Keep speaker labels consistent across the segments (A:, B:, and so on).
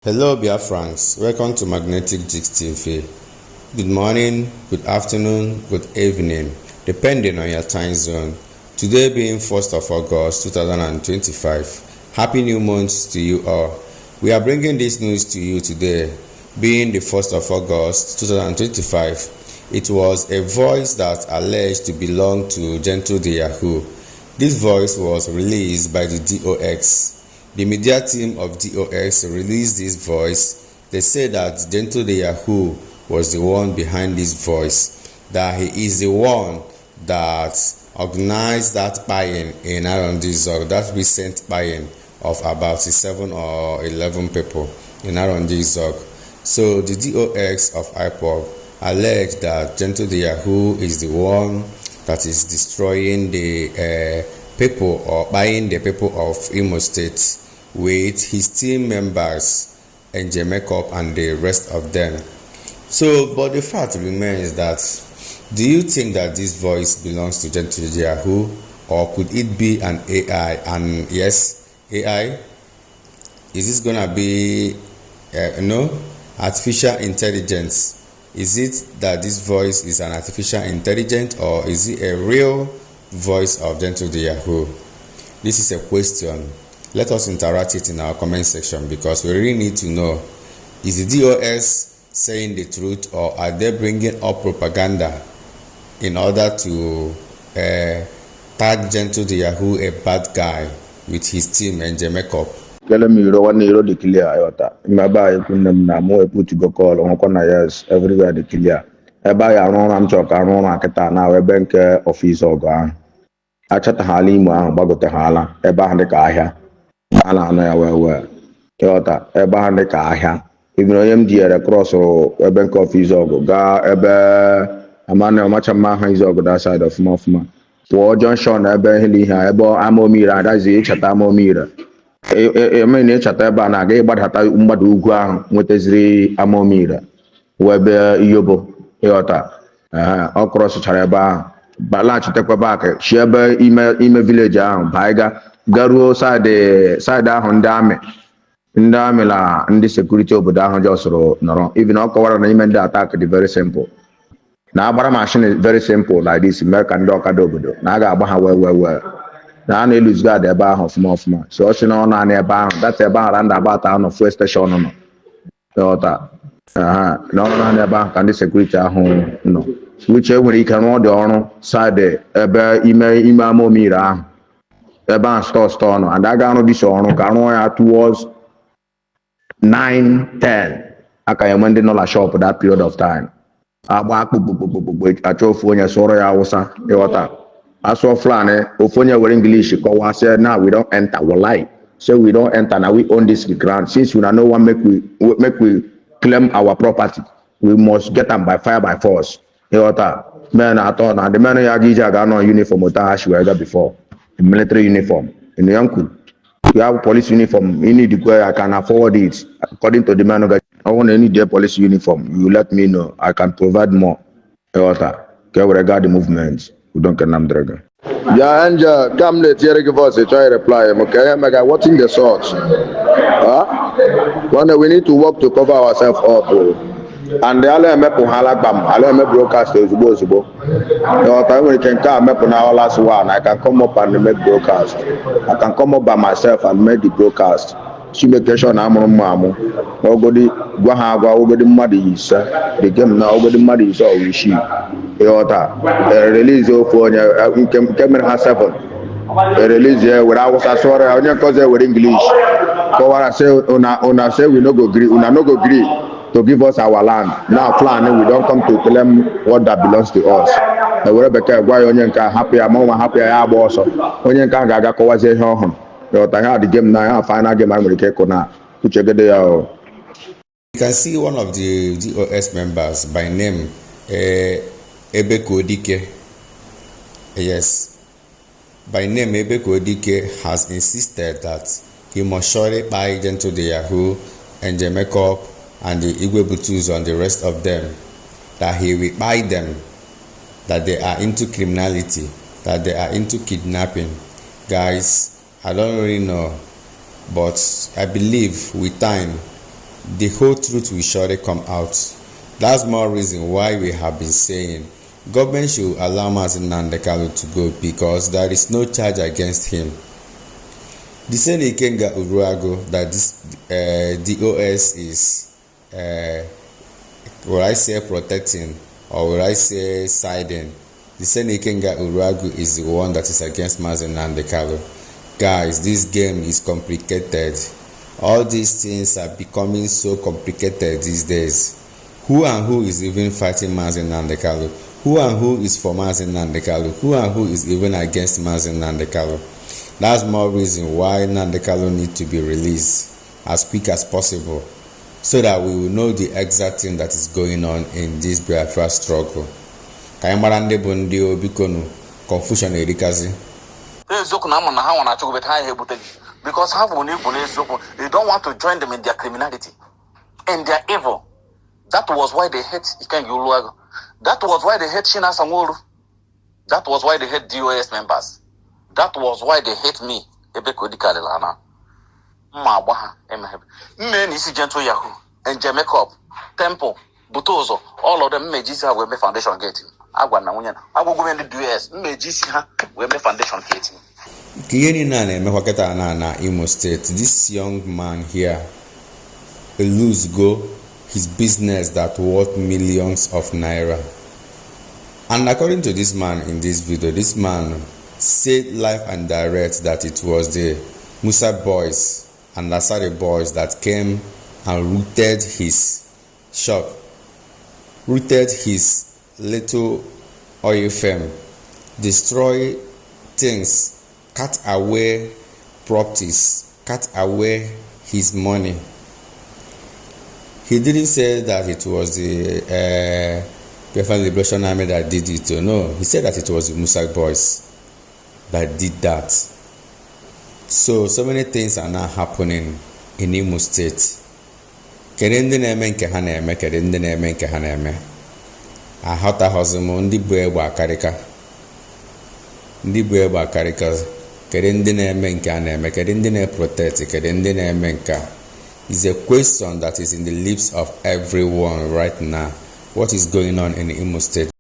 A: Hello Biafrans, welcome to Magnetic Jigs TV. Good morning, good afternoon, good evening, depending on your time zone. Today being 1st of August 2025. Happy New Month to you all. We are bringing this news to you today, being the 1st of August 2025. It was a voice that alleged to belong to Gentle the Yahoo. This voice was released by the DOX. The media team of DOX released this voice. They say that Gentle the Yahoo was the one behind this voice, that he is the one that organized that buying in Arondizog, that recent buying of about 7 or 11 people in Arondizog. So the DOX of IPOB alleged that Gentle the Yahoo is the one that is destroying the people or buying the people of Imo State with his team members and Makeup and the rest of them. So, but the fact remains that, do you think that this voice belongs to Gentle the Yahoo, or could it be an AI? And yes, AI, is this gonna be artificial intelligence? Is it that this voice is an artificial intelligence, or is it a real voice of Gentle the Yahoo? This is a question. Let us interact it in our comment section, because we really need to know, is the DOS saying the truth, or are they bringing up propaganda in order to tag Gentle the Yahoo a bad guy with his team and Makeup?
B: Everywhere the clear. Eba ya run am chok run akita na we bank office ogo ahụ. Achata hala imo ahụ gbagote hala ebe ahụ dịka ahịa. Ala anọ ya we. Yota ebe ahụ dịka ahịa. Even onye m jiere cross we bank office ogo ga ebe amana macha mma ha izo ogo that side of Mofma. Wo junction ebe hili ha ebe amomira adazi chata amomira. Emene chata ebe na ga ịgbadata mgbada ugwu ahụ nweteziri amomira. Webe iyobo yota cross chara ebe ahụ balach tekwa back shi ebe ime village ahụ baiga garuo side ahụ ndị amị la ndị security obodo ahụ jọsoro nọrọ. Even ọ kọwara na ime ndị attack dị very simple, na agbara machine is very simple like this, mee ka ndị ọkada obodo na a ga-agba ha well na a na-eluz guard ebe ahụ ọfụma. So ọ sị na ọ naanị ebe ahụ data ebe ahụ randa about ahụ nọ fuel station nọ yọta na ọrụ naanị ebe ahụ ka ndị security ahụ nọ, which nwere ike rụọ dị ọrụ side ebe ime ama omire ahụ ebe ahụ store nọ, and aga arụ dịsi ọrụ ka rụọ ya towards 9-10 aka ya nwe ndị nọ na shop that period of time. Agba akpụkpụkpụkpụkpụ achọ ofu onye sụọrọ ya Hausa ịghọta, asụọ Fulani ofu onye were English kọwaa say now we don't enter walai, say we don't enter, now we own this ground, since we no one make we claim our property, we must get them by fire by force. Men I thought now the men ya gija got no uniform with that before, the military uniform in the uncle. You have police uniform, you need to go, I can afford it. According to the man, I want any their police uniform. You let me know, I can provide more. Okay, regard the movements. We don't can dragon. Yeah, Anja, come let's hear give us a try reply. Okay, I'm watching the source. One we need to work to cover ourselves up. And the other mepo halabam, other broadcast is possible. No time we can come up on our last one. I can come up and make broadcast. I can come up by myself and make the broadcast. She make sure I'm on mamu. Ogodi Guahaga, Ogodi Muddy is the game now, Ogodi Muddy is all we she. Release your phone, camera has 7. Release here where I was a sorry, I only cause with English. So what I say, una say we no go agree, una no go agree to give us our land. Now plan we don't come to claim what that belongs to us. Rebecca, why only can happy, I'm more happy I am also. Only can gaga cause a home. I had the game now, final game I'm going to take on.
A: You can see one of the DOS members by name Ebeko Dike. Yes, by name Ebeko Dike has insisted that he must surely buy Gentle the Yahoo and the Makeup and the Igwe Butus and the rest of them, that he will buy them, that they are into criminality, that they are into kidnapping. Guys, I don't really know, but I believe with time the whole truth will surely come out. That's more reason why we have been saying government should allow Mazi Nnamdi Kanu to go, because there is no charge against him. The same Ikenga Uruago that this DOS is, will I say protecting, or will I say siding? The same Ikenga Uruago is the one that is against Mazi Nnamdi Kanu. Guys, this game is complicated. All these things are becoming so complicated these days. Who and who is even fighting Mazi Nnamdi Kanu? Who and who is for Mazi Nnamdi Kanu? Who and who is even against Mazi Nnamdi Kanu? That's more reason why Nnamdi Kanu need to be released as quick as possible, so that we will know the exact thing that is going on in this Biafra struggle. Kayamara bụ ndị obikonu confusion erikazi.
C: Because they don't want to join them in their criminality and their evil. That was why they hate Ikenga Uruago. That was why they hate Shina Sanwo-Olu. That was why they hate DOS members. That was why they hate me. Men is gentle yahoo and Jamaica, Temple, Butozo, all of them Mejisa will make foundation gating. I want to go in the DOS, Mejisa will make foundation gating.
A: Imo State, this young man here, IZUGO, his business that worth millions of naira. And according to this man in this video, this man said live and direct that it was the Musa boys and Lasare boys that came and rooted his shop, rooted his little oil firm, destroy things, cut away properties, cut away his money. He didn't say that it was the Biafran Liberation Army that did it. No, he said that it was the Musa boys that did that. So many things are now happening in Imo State. Kedende na-eme nke ha na-eme, kedende na-eme nke ha na-eme. Aghọtaghọzi m ndị bụ egbe akarịka. Ndị bụ egbe akarịka. Kedende na-eme nke ha na-eme, kedende na-protect, kedende na-eme nke a. Is a question that is in the lips of everyone right now. What is going on in Imo State?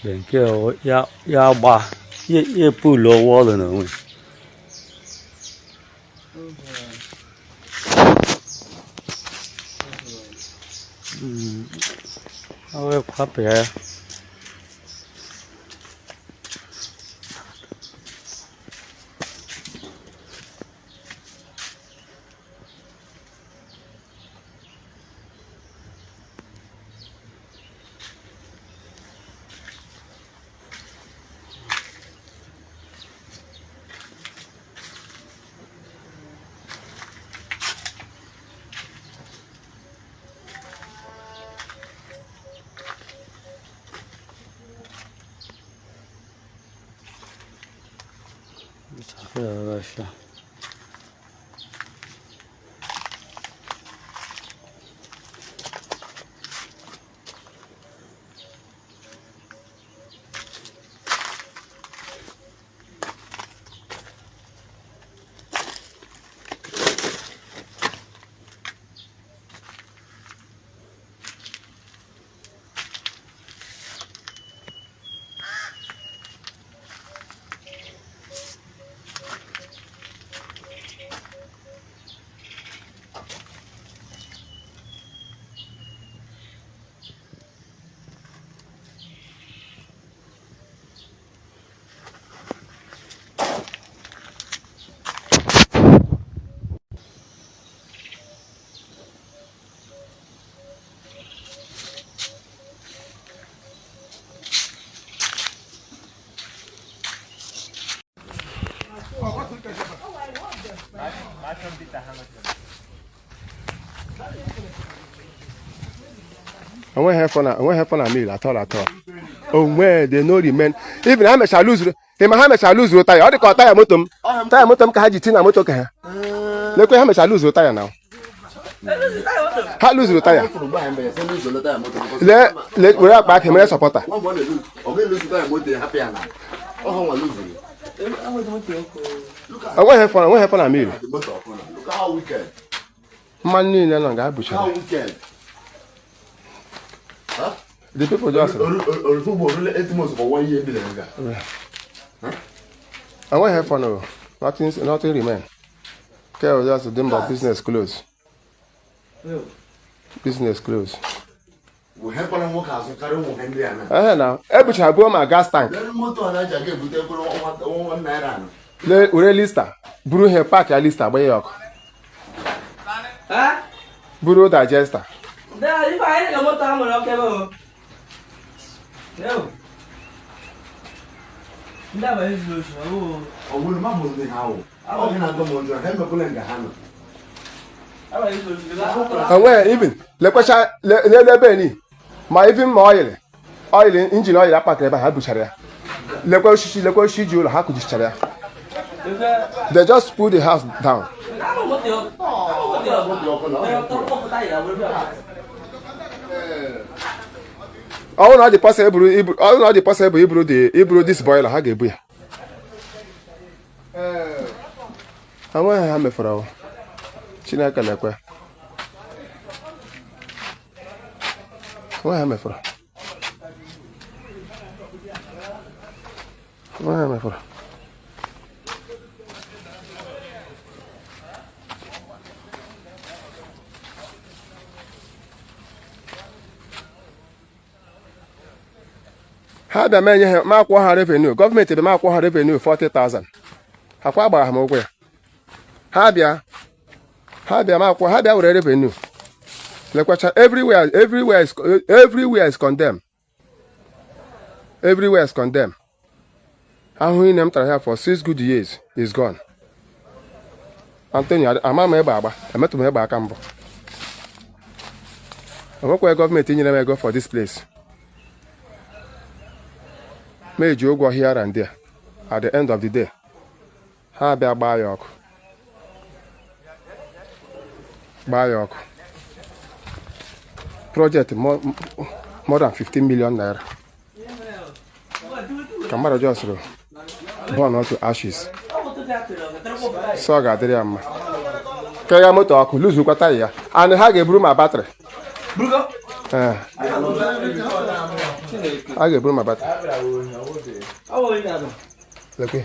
D: Bên kia ya ba ye pu lo wo le no. Ôi quá bè. Aşağı.
E: When have fun a meal at all. Where they no remain. Even I shall lose. Him shall lose tire. All the car tire motum. Tire motum kajitina motoka. Look how much I lose tire now. How lose the tire? We're back him as a supporter. I want have fun a meal.
B: Look how wicked.
E: Money no longer bush.
B: How wicked. Huh?
E: The people just
B: football really 8 months for 1 year.
E: I want have fun. Nothing remain. Okay, just them but business close. Business close.
B: We help on work as a carry one Henry.
E: Now, every child my gas tank. Le lista. Buru here pack your lista by your.
F: Huh?
E: Buru digester.
F: There, if I ain't got time, okay, no. Never is solution. Oh,
B: will mamma the how? I want to go on your hand, and hand.
E: And where even le question le Benny. My even my oil engine oil pack le ha buchara. Le question you ha ku buchara. They just put the house down. All not the possible Hebrew this boiler ha ga-ebu ya. Awa ha mefara o. Chineke lekwe. Awa ha mefara. Awa ha mefara. Ha bịa menye ha ma akwụ ha revenue gọọmenti bịa ma akwụ ha revenue 40,000 akwa gbara ha m ụgwọ ya ha bịa ma akwụ ha bịa were revenue lekwacha everywhere is condemned ahụhụ ine m tara ya for 6 good years is gone. Antonio ama m egbe agba emetụ m egbe aka mbụ onwekwa gọọmenti nyere m ego for this place. Meji ụgwọ here and there. At the end of the day, ha bịa gbaa ya ọkụ. Project more than 15 million naira. Kamara just burn onto ashes. So ga-adịrị ya mma. Ka ya moto ọkụ lose kwata ya. And ha ga-eburu ma battery. I get my battery. Look here.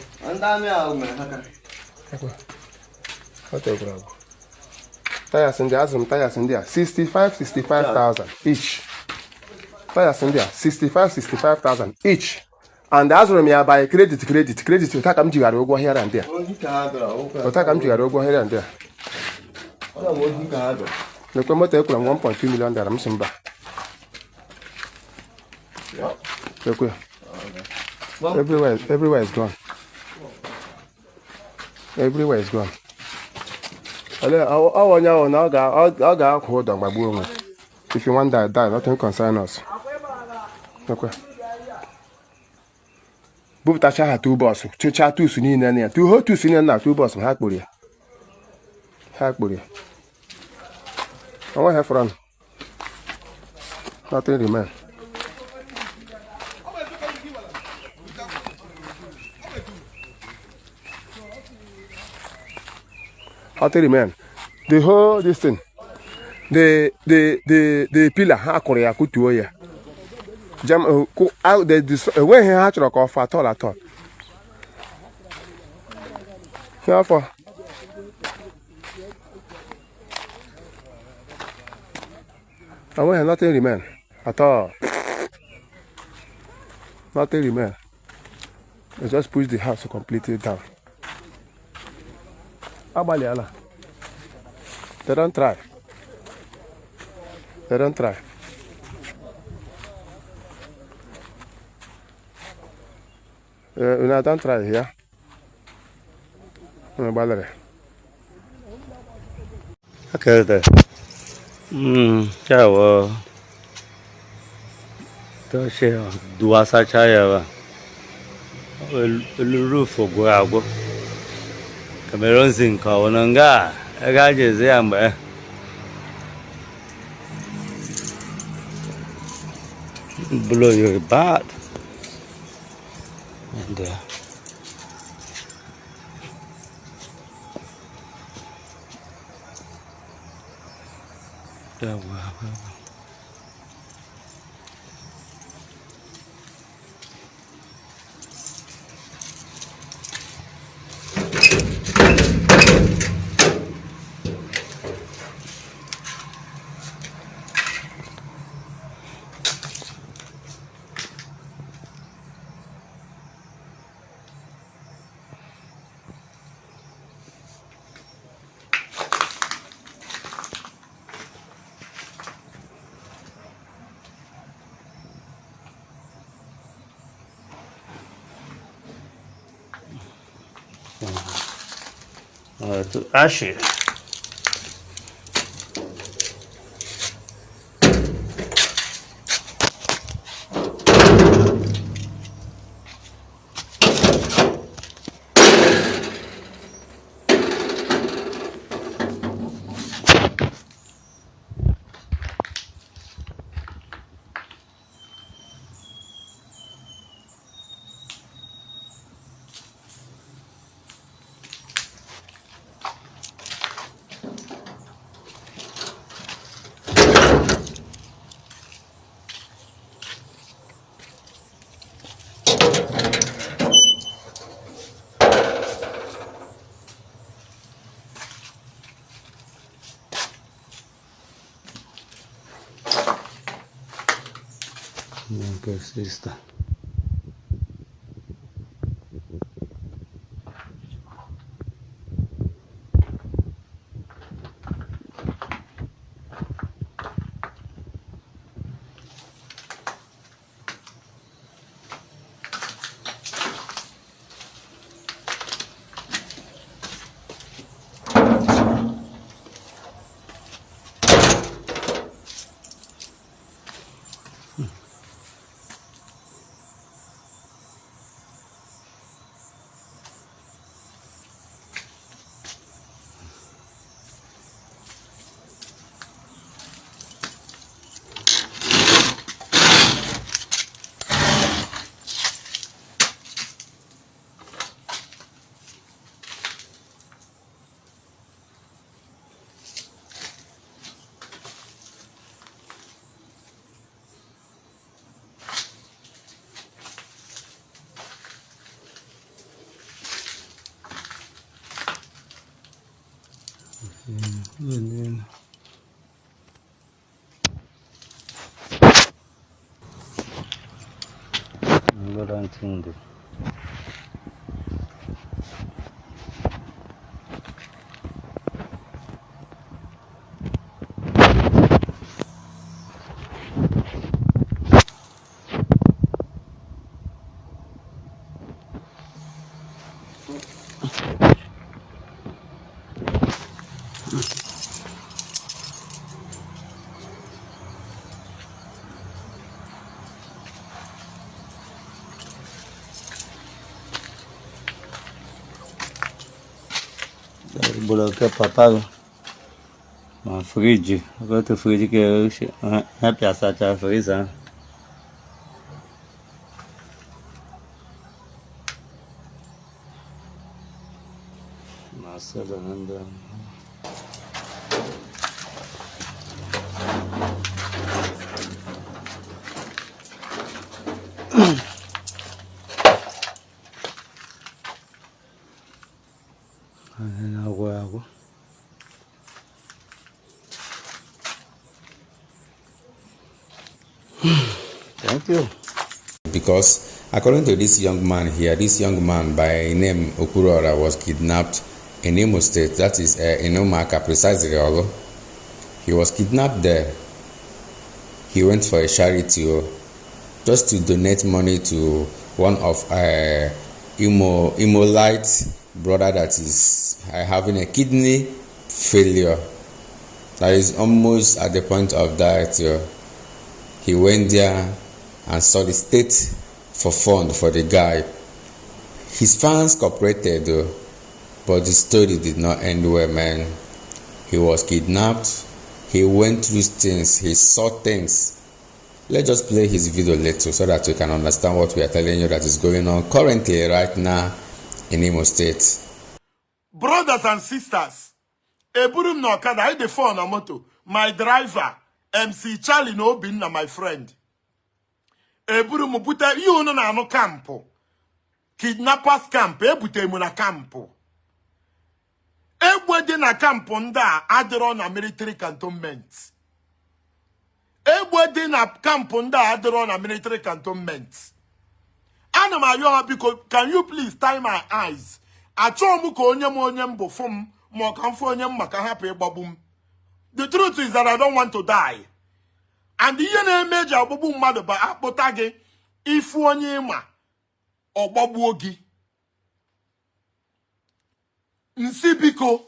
E: Tires in there, tires in there. 65,000 each. Tires in there, 65,000 each. And as we are by credit. You take them to go here and there. Look, I'm going to 1.2 million. I'm simba. Look, everywhere is gone. Everywhere is gone. If you want that, die. Nothing concern us. Okay. Bubtacha had 2 boss. Chucha 2 suni in there. 2 suni na 2 boss. Hackbury. I want have run. Nothing remain. Nothing remain. The whole this thing. The pillar ha korea kutuo ya. Jam out the when he had to off at all. Therefore, I want nothing remain at all. Nothing remain. I just push the house completely down. Abaliala. They don't try. I don't try here.
D: Okay, there. Ciao. to she dua sacha ya ba roof go agwo Cameroon sin ka wonanga ga je ze ambe blow your bad and wow. To ashes. ¿Qué es esta? Bloqueio papago. Uma fridge. Agora tu fridge que eu é piaça tá freezer. Nossa, anda. Thank you.
A: Because according to this young man here, this young man by name Okurora was kidnapped in Imo State, that is in Omaka precisely. He was kidnapped there. He went for a charity just to donate money to one of Imolite brother that is having a kidney failure, that is almost at the point of death. He went there and solicit for fund for the guy. His fans cooperated though, but the story did not end well, man. He was kidnapped, he went through things, he saw things. Let's just play his video little so that you can understand what we are telling you that is going on currently right now in Imo State.
G: Brothers and sisters, Eburum no Okada, I the phone on moto. My driver, MC Charlie no Obinna, my friend. Eburum buta you no na no campo. Kidnappers camp, ebute mu na campo. Ebwede na campo nda adero na military cantonment. Ebwede na campo nda adero na military cantonment. Anama yo biko, can you please tie my eyes? Achomu ko onye mbo fom mo kan fo onye maka happy babum. The truth is that I don't want to die. And the yene major babum madu ba akpotage ifu onye ma ogbabu ogi. Nsi biko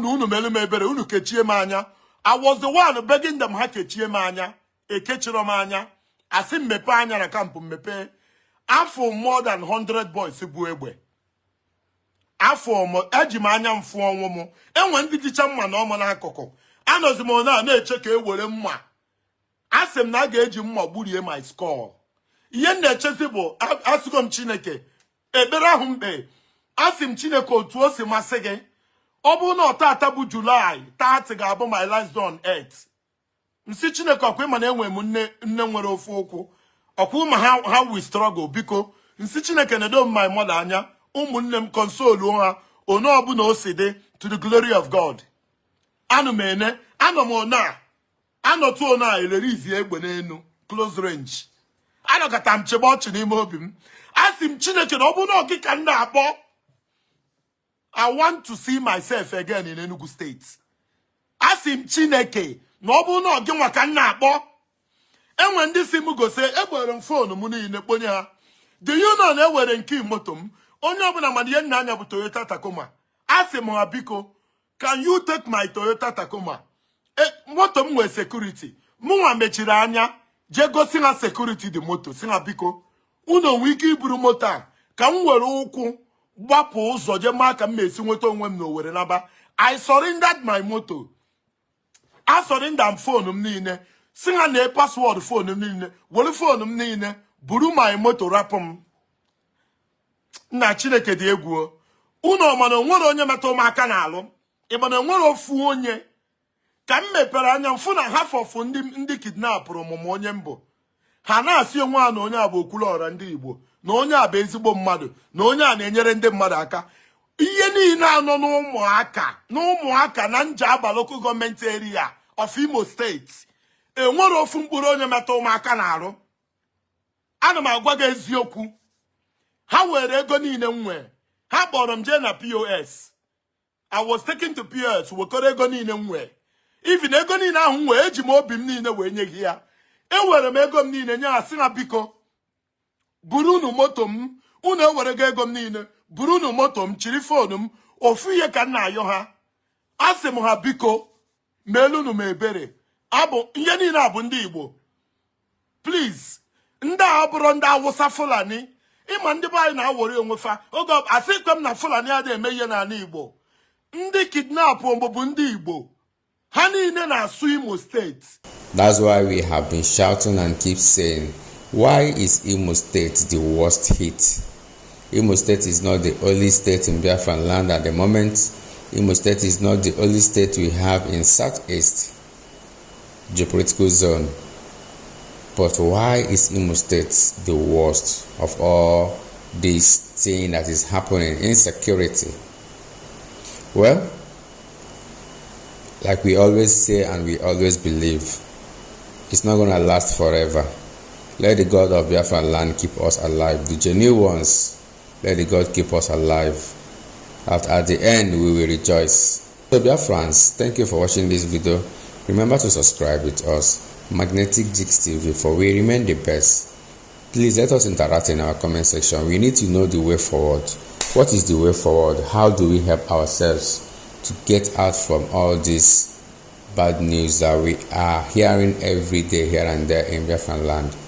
G: na unu melu mebere unu kechie manya. I was the one begging them ha kechie manya. Ekechiro manya. Asim mepe anya na kampu mepe. After more than 100 boys bu egbe. After mo ejimanya mfu onwo mo. Enwe ndi ticha mma na omo na akoko. Anozimo na eche ka ewere mma. Asem na ga eji mma gburie my skull. Ihe na-echezi bụ asụgo m Chineke ekpere ahụ mkpe asị m Chineke otu o si masị gị ọ bụrụ na ọtata bụ July 30 ga-abụ my last day on earth nsị Chineke ọkwa ịma na enwe m nne nwere ofu okwu ọkwa ụma ha we struggle biko nsị Chineke na-edo m my mother anya ụmụnne m console ha ono ọbụla o si dị to the glory of God anụ m ene anọ m ona anọtụ ona elere izi egbe n'enu close range anọkata m chebe ọchị n'ime obi m asị m Chineke na ọ bụrụ na ọkịka m na-akpọ I want to see myself again in Enugu State. Asị m Chineke na ọ bụrụ na ọ gị nwa ka m na-akpọ enwe ndị si m gose egbere m fonu m niile kponye ha do you know na ewere nke moto m onye ọbụla mana ihe nna anya bụ Toyota Tacoma asị m ha biko can you take my Toyota Tacoma moto m nwee security mụnwa mechiri anya je gosi na security the moto si na biko unu onwe ike iburu moto a ka m were ụkwụ gbapụ ụzọ je maa ka m esi nweta onwe m n'Owerri naba I surrendered my moto I surrendered phone m niile si ha na password phone m niile were phone m niile buru my moto rapụ m nna Chineke dị egwu unu ọma na onwere onye metụ m aka n'alụ ịma na onwere ofu onye ka m mepere anya mfụ na half of ndị kidnapụrụ m onye mbụ ha na-asị onwe ha na onye a bụ okwuluọra ndị Igbo na onye a bụ ezigbo mmadụ na onye a na-enyere ndị mmadụ aka ihe niile anọ n'ụmụaka na Njaba local government area of Imo State enwere ofu mkpụrụ onye metụ ụmụaka n'arụ ana m agwa gị eziokwu ha were ego niile m nwee ha kpọrọ m jee na POS I was taken to POS wekọrọ ego niile m nwee even ego niile ahụ m wee eji m obi m niile wee nye gị ya ewere m ego m niile nye ha sị ha biko burunu moto m unu ewere ego m niile burunu moto m chiri fonu m ofu ihe ka m na-ayọ ha asị m ha biko meelunu m ebere abụ ihe niile abụ ndị Igbo please ndị a bụrụ ndị Awụsa Fulani ịma ndị be anyị na-awọrị onwe fa oge asịkwe m na Fulani adịghị eme ihe n'ala Igbo ndị kidnap bụ ndị Igbo ha niile na-asụ Imo State.
A: That's why we have been shouting and keep saying, why is Imo State the worst hit? Imo State is not the only state in Biafran land at the moment. Imo State is not the only state we have in Southeast geopolitical zone. But why is Imo State the worst of all this thing that is happening? Insecurity. Well, like we always say and we always believe, it's not going to last forever. Let the God of Biafran land keep us alive. The genuine ones, let the God keep us alive. At the end, we will rejoice. So Biafrans, thank you for watching this video. Remember to subscribe with us, Magnetic Jigs TV, for we remain the best. Please let us interact in our comment section. We need to know the way forward. What is the way forward? How do we help ourselves to get out from all this bad news that we are hearing every day here and there in Biafran land.